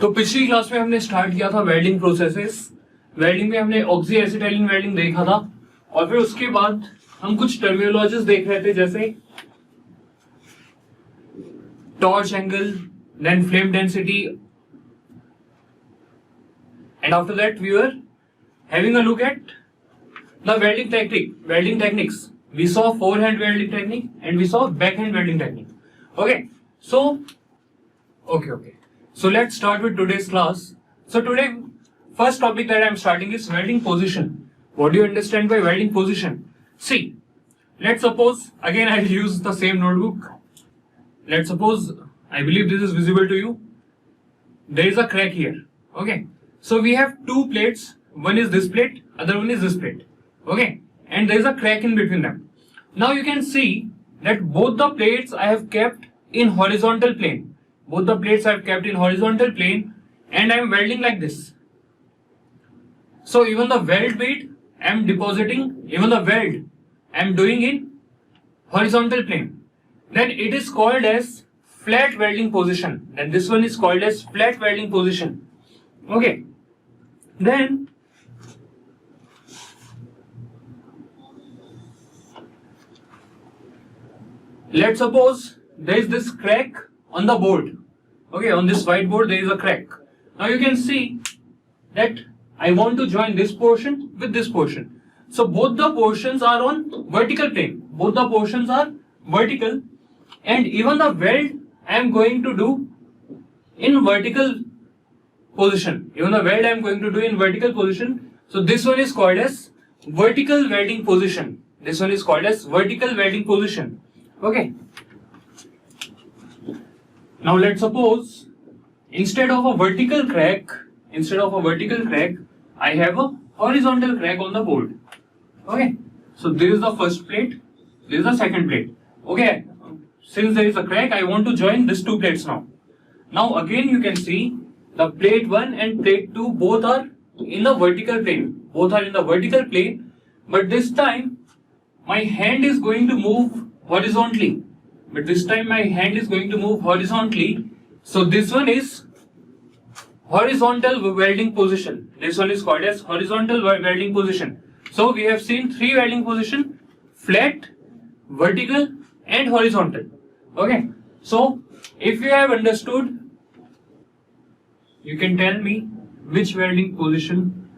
तो पिछली क्लास में हमने स्टार्ट किया था वेल्डिंग प्रोसेसेस। वेल्डिंग में हमने ऑक्सी एसिटाइलिन वेल्डिंग देखा था और फिर उसके बाद हम कुछ टर्मिनोलॉजीज देख रहे थे, जैसे torch angle, then flame density, and after that we were having a look at the welding techniques. We saw forehand welding technique and we saw backhand welding technique. Okay, so let's start with today's class. So today first topic that I am starting is welding position. What do you understand by welding position? See, let's suppose again I will use the same notebook. Let's suppose, I believe this is visible to you, there is a crack here. Okay, so we have two plates, one is this plate, other one is this plate. Okay, and there is a crack in between them. Now you can see that both the plates I have kept in horizontal plane. Both the plates I have kept in horizontal plane and I am welding like this. So even the weld bit I am depositing, even the weld I am doing in horizontal plane. Then it is called as flat welding position. Then this one is called as flat welding position. Okay. Then let's suppose there is this crack on the board. Okay, on this whiteboard there is a crack. Now you can see that I want to join this portion with this portion. So both the portions are on vertical plane. Both the portions are vertical, and even the weld I am going to do in vertical position. Even the weld I am going to do in vertical position. So this one is called as vertical welding position. This one is called as vertical welding position. Okay. Now let's suppose instead of a vertical crack, I have a horizontal crack on the board. Okay. So this is the first plate, this is the second plate. Okay. Since there is a crack, I want to join these two plates now. Now again you can see the plate 1 and plate 2 both are in the vertical plane. Both are in the vertical plane, but this time my hand is going to move horizontally. So this one is horizontal welding position. This one is called as horizontal welding position. So we have seen three welding position: flat, vertical and horizontal. Okay. So if you have understood, you can tell me which welding position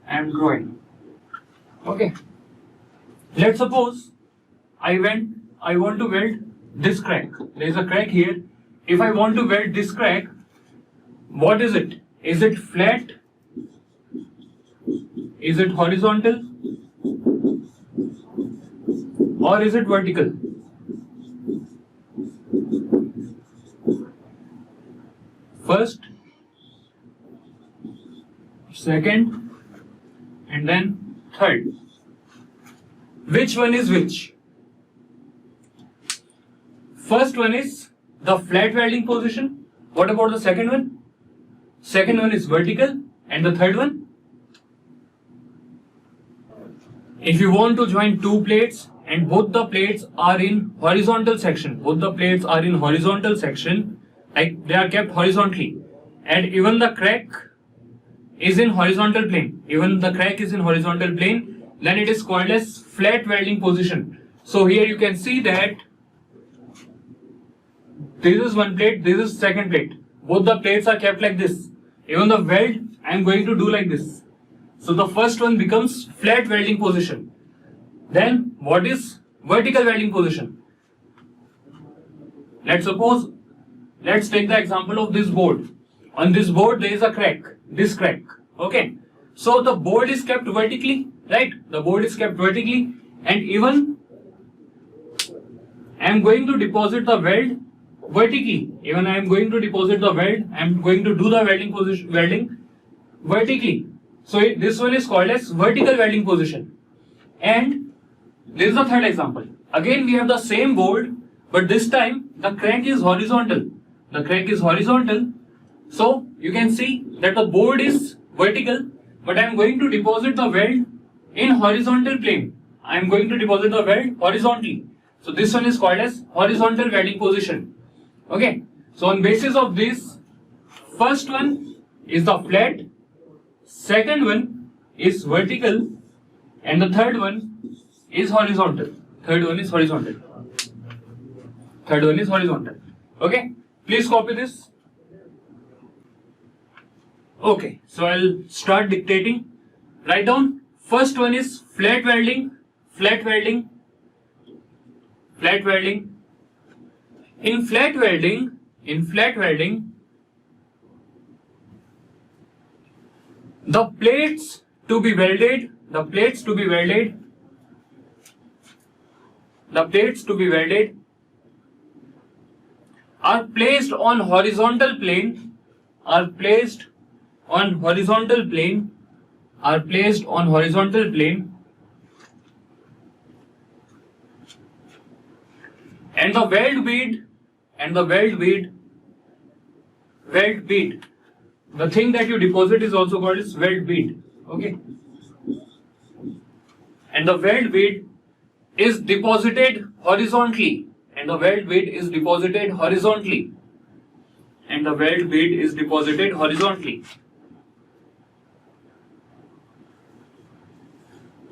I am drawing. Okay. Let's suppose I want to weld this crack. There is a crack here. If I want to weld this crack, what is it? Is it flat? Is it horizontal? Or is it vertical? First, second, and then third. Which one is which? First one is the flat welding position. What about the second one? Second one is vertical, and the third one? If you want to join two plates and both the plates are in horizontal section, like they are kept horizontally, and even the crack is in horizontal plane, then it is called as flat welding position. So here you can see that this is one plate, this is second plate. Both the plates are kept like this. Even the weld I am going to do like this. So the first one becomes flat welding position. Then what is vertical welding position? Let's take the example of this board. On this board there is a crack, this crack. Okay. So the board is kept vertically, right? The board is kept vertically, and even I am going to deposit the weld vertically. I am going to do the welding vertically. So this one is called as vertical welding position. And this is the third example. Again we have the same board, but this time the crack is horizontal. So you can see that the board is vertical, but I am going to deposit the weld in horizontal plane. I am going to deposit the weld horizontally. So this one is called as horizontal welding position. Okay. So on basis of this, First one is the flat, second one is vertical, and the third one is horizontal. Third one is horizontal. Okay, please copy this. Okay, so I'll start dictating. Write down. First one is flat welding. In flat welding, the plates to be welded are placed on horizontal plane, and the weld bead, the thing that you deposit is also called as weld bead. Okay, and the weld bead is deposited horizontally,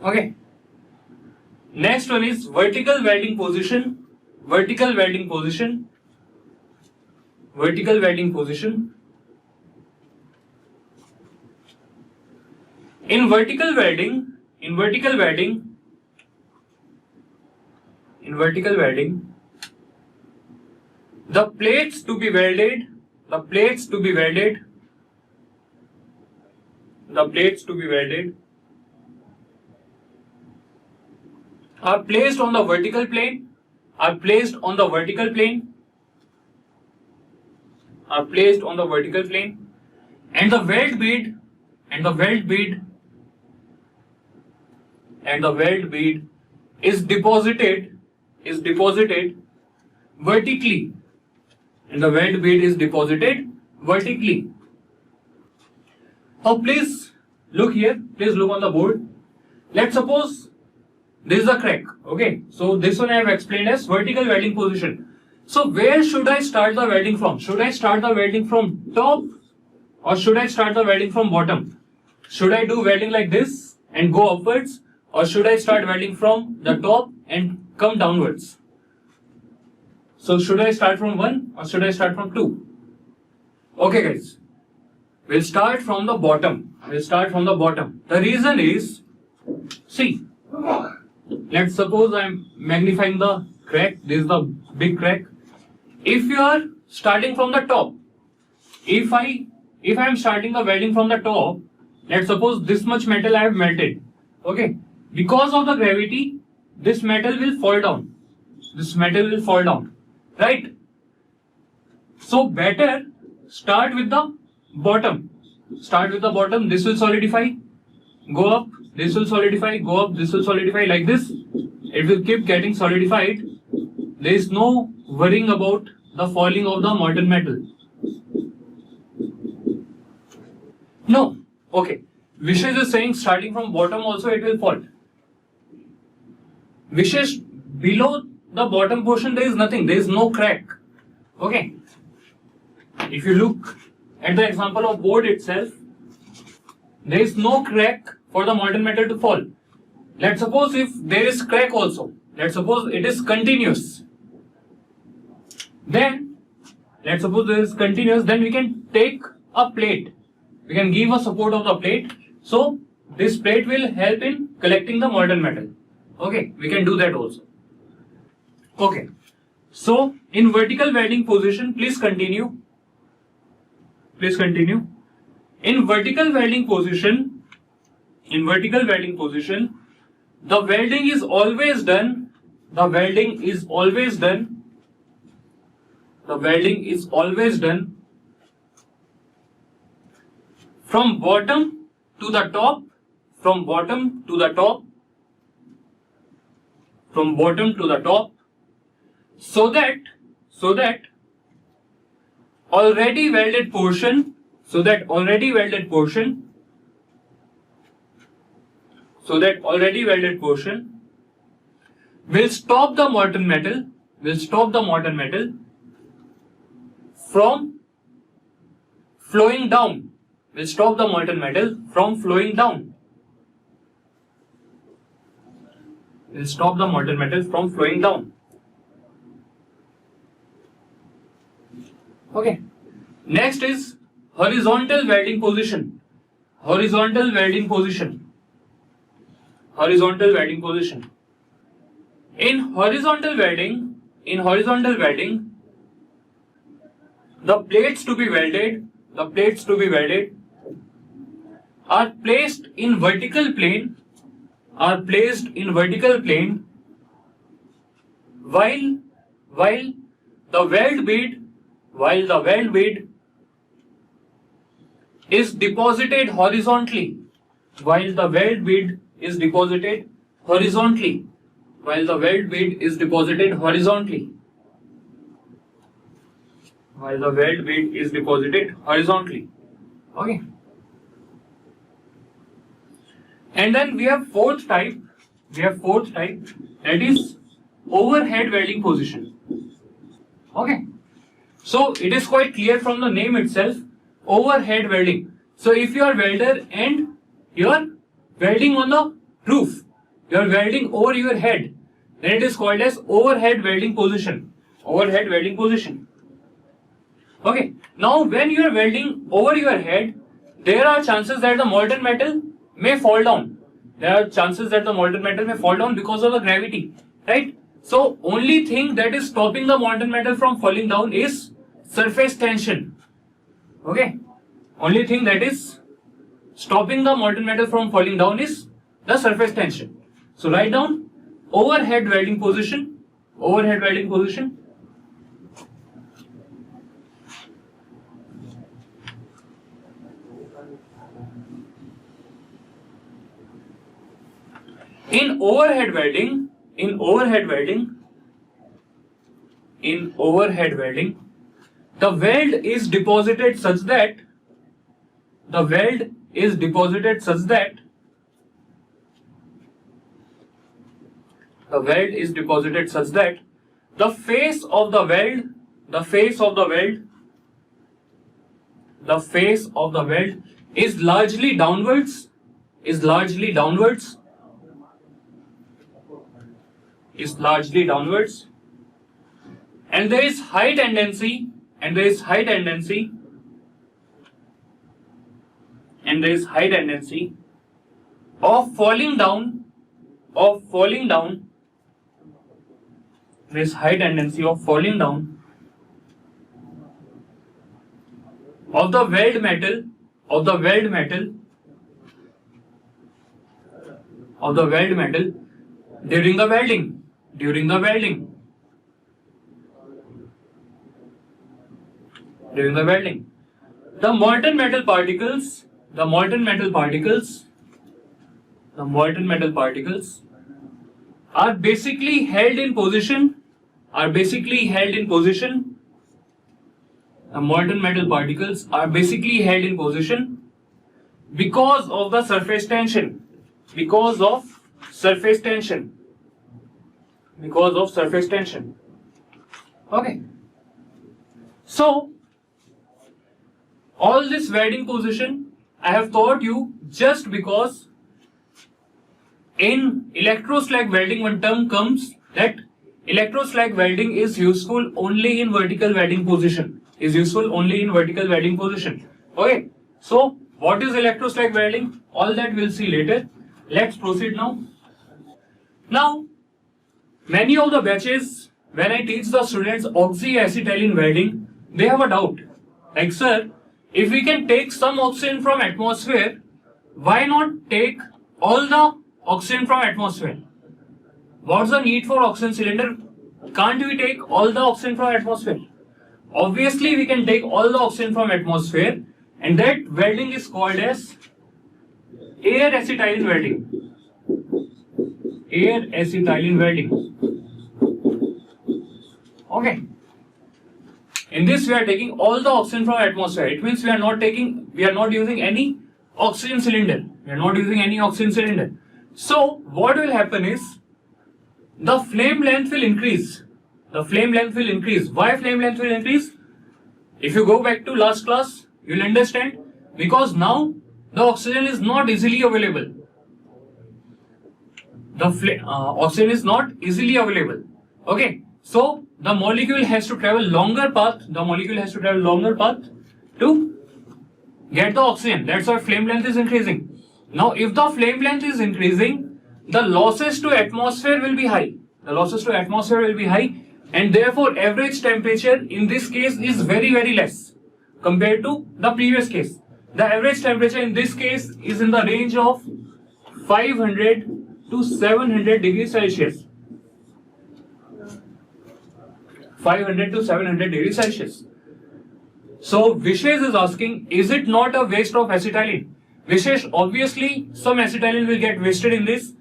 Okay, next one is vertical welding position. In vertical welding, the plates to be welded are placed on the vertical plane, and the weld bead is deposited vertically. Now please look here, please look on the board. Let's suppose this is a crack. Okay, so this one I have explained as vertical welding position. So where should I start the welding from? Should I start the welding from top or should I start the welding from bottom? Should I do welding like this and go upwards, or should I start welding from the top and come downwards? So should I start from 1 or should I start from 2? Okay guys, we'll start from the bottom. The reason is, see, let's suppose I'm magnifying the crack. This is the big crack. If you are starting from the top, if I am starting the welding from the top, let's suppose this much metal I have melted. Okay, because of the gravity, this metal will fall down. Right? So better start with the bottom. This will solidify. Go up. This will solidify. Go up. This will solidify. Like this, it will keep getting solidified. There is no worrying about the falling of the molten metal. No. Okay. Vishesh is saying starting from bottom also it will fall. Vishesh, below the bottom portion there is nothing. There is no crack. Okay. If you look at the example of board itself, there is no crack for the molten metal to fall. Let's suppose if there is crack also. Let's suppose it is continuous. Then, let's suppose there is continuous, then we can take a plate. We can give a support of the plate. So, this plate will help in collecting the molten metal. Okay, we can do that also. Okay. So, in vertical welding position, please continue. In vertical welding position, the welding is always done from bottom to the top, so that already welded portion will stop the molten metal flowing down. Will stop the molten metal from flowing down. Will stop the molten metal from flowing down. Okay. Next is horizontal welding position. Horizontal welding position. Horizontal welding position. In horizontal welding, the plates to be welded are placed in vertical plane, while the weld bead is deposited horizontally. While the weld bead is deposited horizontally. While the weld bead is deposited horizontally. While the weld bead is deposited horizontally. Okay. And then we have fourth type. That is overhead welding position. Okay. So it is quite clear from the name itself. Overhead welding. So if you are welder and you are welding on the roof, you are welding over your head, then it is called as overhead welding position. Overhead welding position. Okay. Now when you are welding over your head, there are chances that the molten metal may fall down. There are chances that the molten metal may fall down because of the gravity, right? So only thing that is stopping the molten metal from falling down is surface tension. Okay. Only thing that is stopping the molten metal from falling down is the surface tension. So write down overhead welding position. Overhead welding position. In overhead welding, the weld is deposited such that the face of the weld is largely downwards. And there is high tendency of falling down of the weld metal during the welding. The molten metal particles are basically held in position. The molten metal particles are basically held in position because of the surface tension. Okay. So all this welding position I have taught you just because in electroslag welding one term comes that electroslag welding is useful only in vertical welding position. Okay. So what is electroslag welding? All that we'll see later. Let's proceed now. Now, many of the batches, when I teach the students oxyacetylene welding, they have a doubt. Like, sir, if we can take some oxygen from atmosphere, why not take all the oxygen from atmosphere? What's the need for oxygen cylinder? Can't we take all the oxygen from atmosphere? Obviously, we can take all the oxygen from atmosphere, and that welding is called as air acetylene welding. Okay. In this, we are taking all the oxygen from atmosphere. It means we are not using any oxygen cylinder. So what will happen is the flame length will increase. Why flame length will increase? If you go back to last class, You'll understand, because now the oxygen is not easily available. Oxygen is not easily available. Okay, so the molecule has to travel longer path. The molecule has to travel longer path to get the oxygen. That's why flame length is increasing. Now, if the flame length is increasing, the losses to atmosphere will be high. The losses to atmosphere will be high, and therefore average temperature in this case is very, very less compared to the previous case. The average temperature in this case is in the range of 500 to 700 degrees Celsius. 500 to 700 degrees Celsius. So Vishesh is asking, is it not a waste of acetylene? Vishesh, obviously some acetylene will get wasted in this,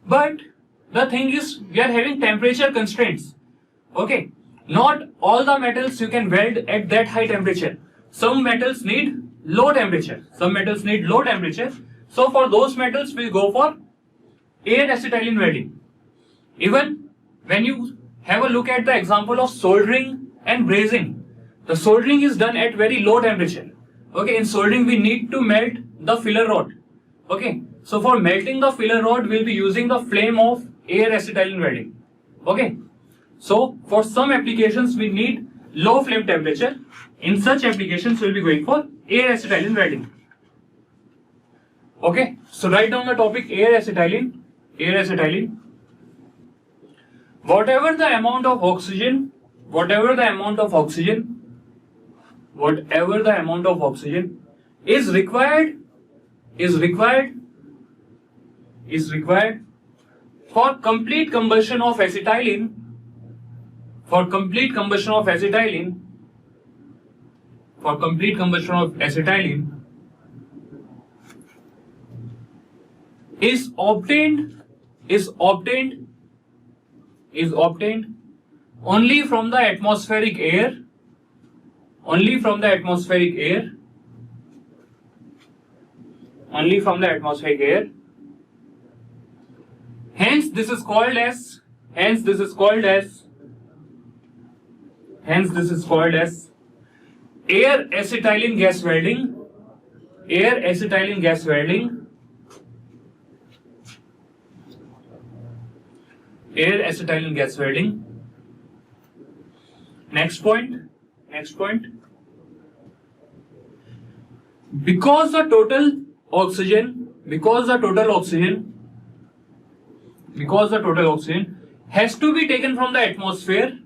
but the thing is, we are having temperature constraints. Okay, not all the metals you can weld at that high temperature. Some metals need low temperature. Some metals need low temperature. So for those metals, we'll go for air acetylene welding. Even when you have a look at the example of soldering and brazing, the soldering is done at very low temperature. Okay, in soldering we need to melt the filler rod. Okay, so for melting the filler rod, we'll be using the flame of air acetylene welding. Okay, so for some applications we need low flame temperature. In such applications, we'll be going for air acetylene welding. Okay, so write down the topic air acetylene. Air acetylene. Whatever the amount of oxygen is required for complete combustion of acetylene, is obtained only from the atmospheric air, hence this is called as air acetylene gas welding. Next point. Because the total oxygen has to be taken from the atmosphere,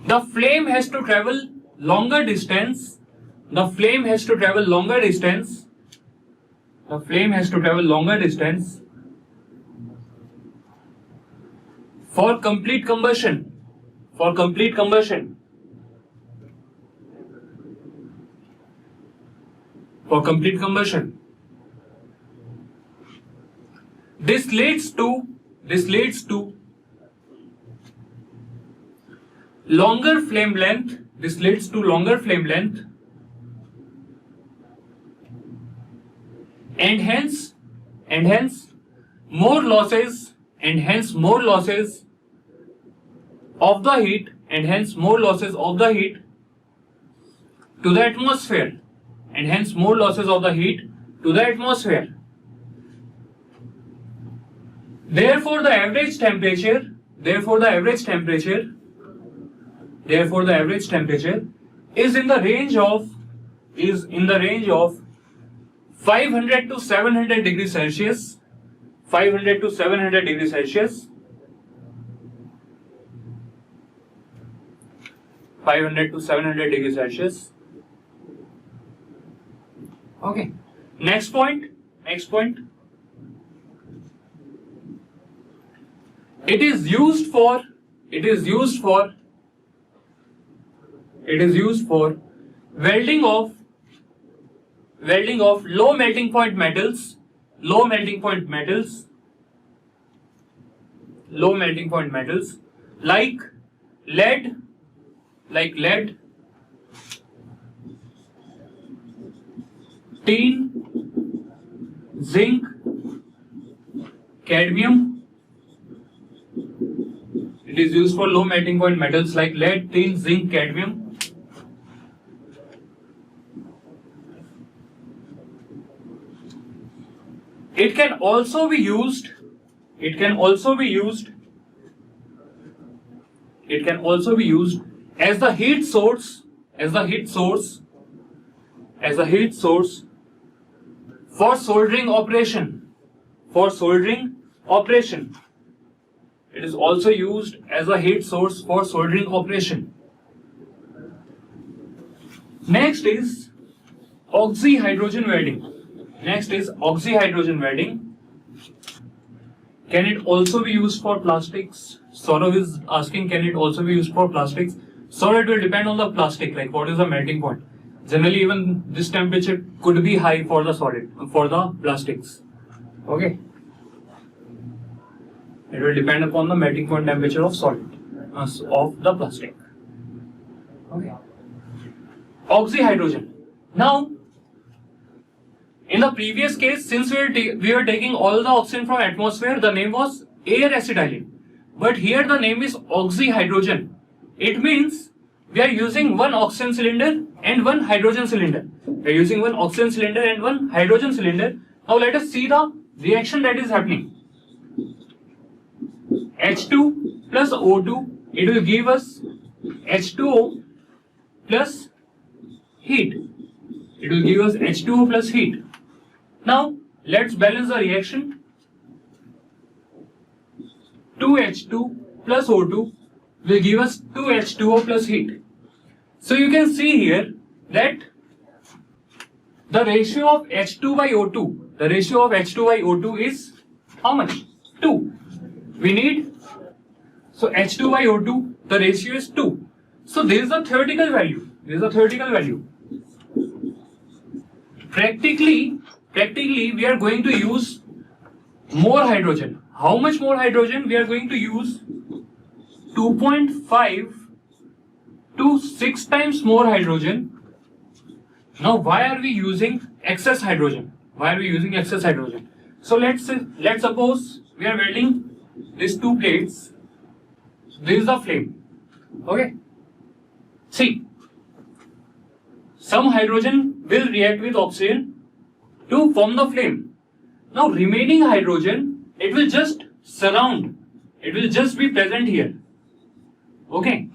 the flame has to travel longer distance. For complete combustion. This leads to longer flame length. And hence more losses of the heat, to the atmosphere, Therefore the average temperature is in the range of 500 to 700 degrees Celsius. 500 to 700 degrees Celsius. Okay. Next point. It is used for welding of low melting point metals, like lead, tin, zinc, cadmium, is used for low melting point metals like lead, tin, zinc, cadmium. It can also be used as the heat source for soldering operation. It is also used as a heat source for soldering operation. Next is oxyhydrogen welding. Can it also be used for plastics? Saurav is asking, can it also be used for plastics? So it will depend on the plastic, like what is the melting point. Generally, even this temperature could be high for the plastics. Okay. It will depend upon the melting point temperature of of the plastic. Okay. Oxyhydrogen. Now, in the previous case, since we were taking all the oxygen from atmosphere, the name was air acetylene. But here the name is oxyhydrogen. It means we are using one oxygen cylinder and one hydrogen cylinder. We are using one oxygen cylinder and one hydrogen cylinder. Now let us see the reaction that is happening. H2 plus O2, it will give us H2O plus heat. It will give us H2O plus heat. Now let's balance the reaction. 2H2 plus O2 will give us 2H2O plus heat. So you can see here that the ratio of H2 by O2, is how much? 2. We need, so H2 by O2, the ratio is 2. So this is a theoretical value. Practically we are going to use more hydrogen. How much more hydrogen? We are going to use 2.5 to 6 times more hydrogen. Now why are we using excess hydrogen? So let's suppose we are welding these two plates. This is the flame. Okay. See, some hydrogen will react with oxygen to form the flame. Now remaining hydrogen, it will just surround. It will just be present here. Okay.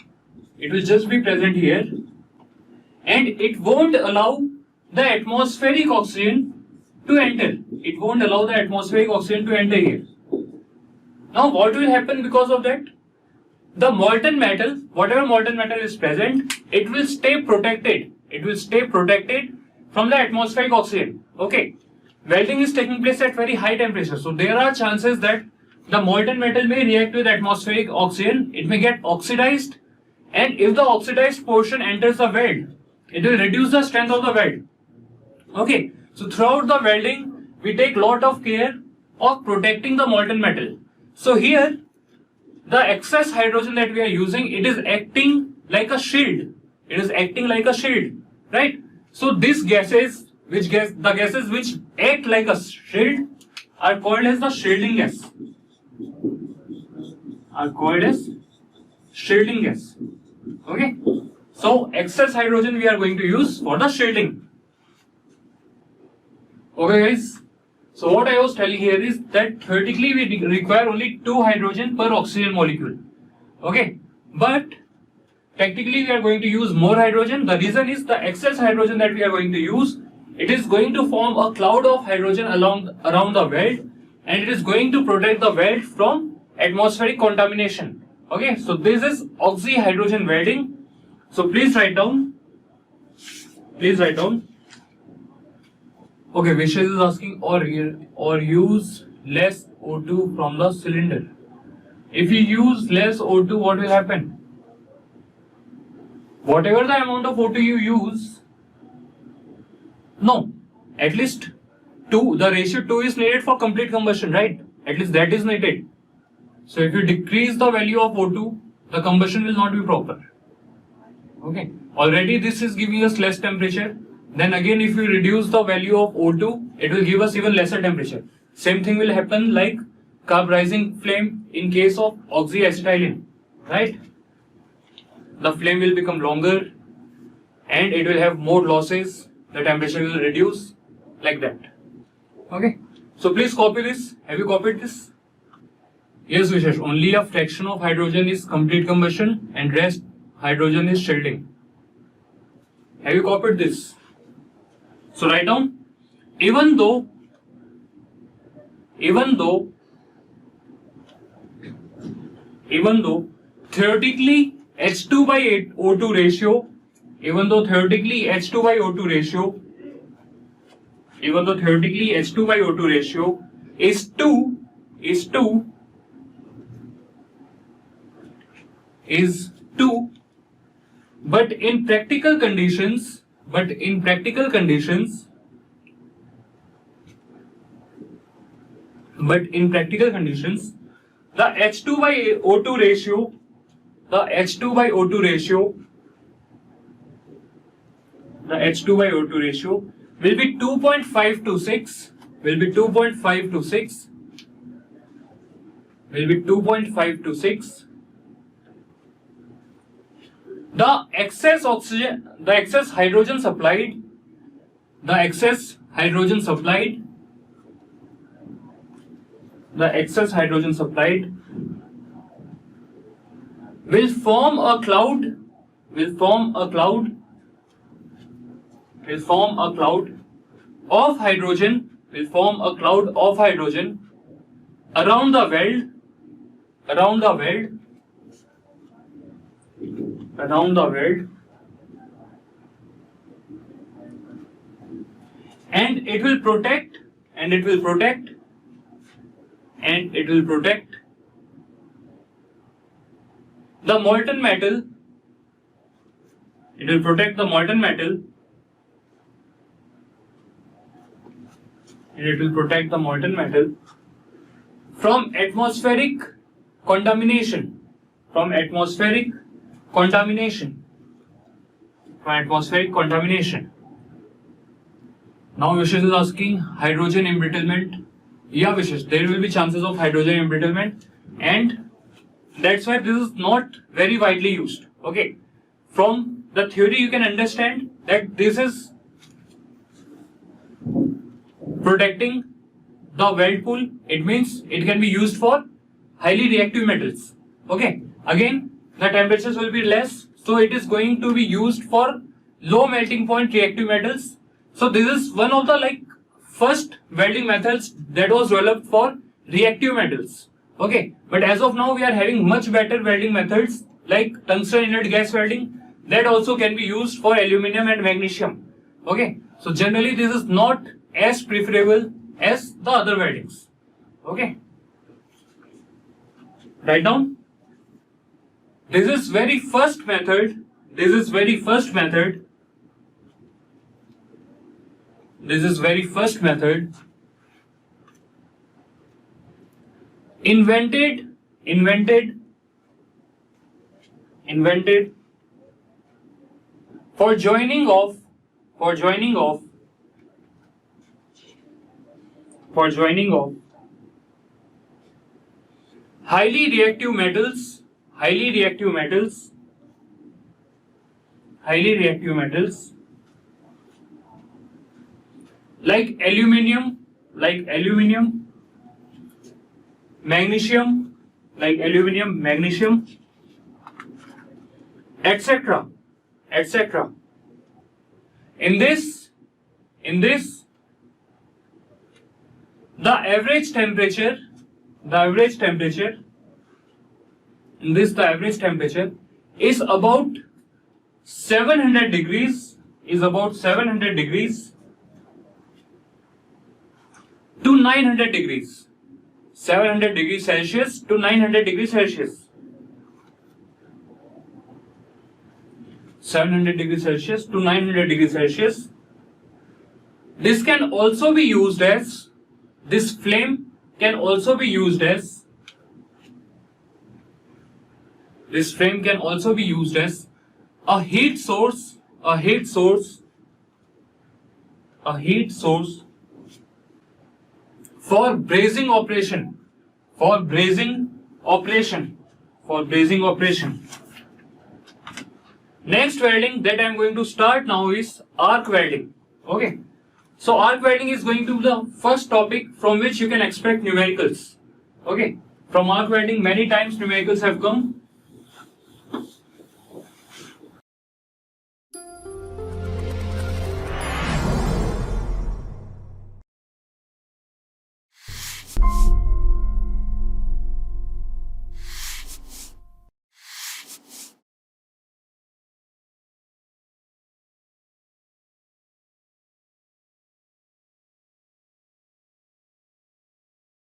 It will just be present here. And it won't allow the atmospheric oxygen to enter. Here. Now what will happen because of that? The molten metal, whatever molten metal is present, it will stay protected. From the atmospheric oxygen. Okay. Welding is taking place at very high temperature. So there are chances that the molten metal may react with atmospheric oxygen. It may get oxidized. And if the oxidized portion enters the weld, it will reduce the strength of the weld. Okay. So throughout the welding, we take lot of care of protecting the molten metal. So here, the excess hydrogen that we are using, it is acting like a shield. Right? So these gases, the gases which act like a shield are called as the shielding gas. Okay? So excess hydrogen we are going to use for the shielding. Okay guys? So what I was telling here is that theoretically we require only 2 hydrogen per oxygen molecule. Okay? But practically we are going to use more hydrogen. The reason is the excess hydrogen that we are going to use, it is going to form a cloud of hydrogen around the weld, and it is going to protect the weld from atmospheric contamination. Okay, so this is oxyhydrogen welding. So please write down. Okay, Vishesh is asking, or use less O2 from the cylinder. If you use less O2, what will happen? Whatever the amount of O2 you use, no, at least 2, the ratio 2 is needed for complete combustion, right? At least that is needed. So if you decrease the value of O2, the combustion will not be proper. Okay, already this is giving us less temperature. Then again, if we reduce the value of O2, it will give us even lesser temperature. Same thing will happen like carb rising flame in case of oxyacetylene. right? The flame will become longer and it will have more losses, the temperature will reduce, like that. Okay, so please copy this. Have you copied this? Yes, Vishesh, only a fraction of hydrogen is complete combustion and rest hydrogen is shielding. Have you copied this? So write down, even though theoretically H2 by O2 ratio, is 2, but in practical conditions, the H2 by O2 ratio, will be 2.5 to 6, The excess hydrogen supplied will form a cloud of hydrogen around the weld, and it will protect the molten metal. From atmospheric contamination. Now Vishesh is asking hydrogen embrittlement. Yeah, Vishesh, there will be chances of hydrogen embrittlement, and that's why this is not very widely used. Okay, from the theory you can understand that this is protecting the weld pool. It means it can be used for highly reactive metals. Okay, again the temperatures will be less, so it is going to be used for low melting point reactive metals. So this is one of the first welding methods that was developed for reactive metals. Okay, but as of now we are having much better welding methods like tungsten inert gas welding that also can be used for aluminum and magnesium. Okay, so generally this is not as preferable as the other weldings. Okay, write down, this is very first method invented for joining of highly reactive metals like aluminum, magnesium, etc. In this, the average temperature is about 700 degrees to 900 degrees. 700 degrees Celsius to 900 degrees Celsius. 700 degrees Celsius to 900 degrees Celsius. This can also be used as, this flame can also be used as, a heat source for brazing operation. for brazing operation. Next welding that I am going to start now is arc welding. Okay. So arc welding is going to be the first topic from which you can expect numericals. Okay. From arc welding many times numericals have come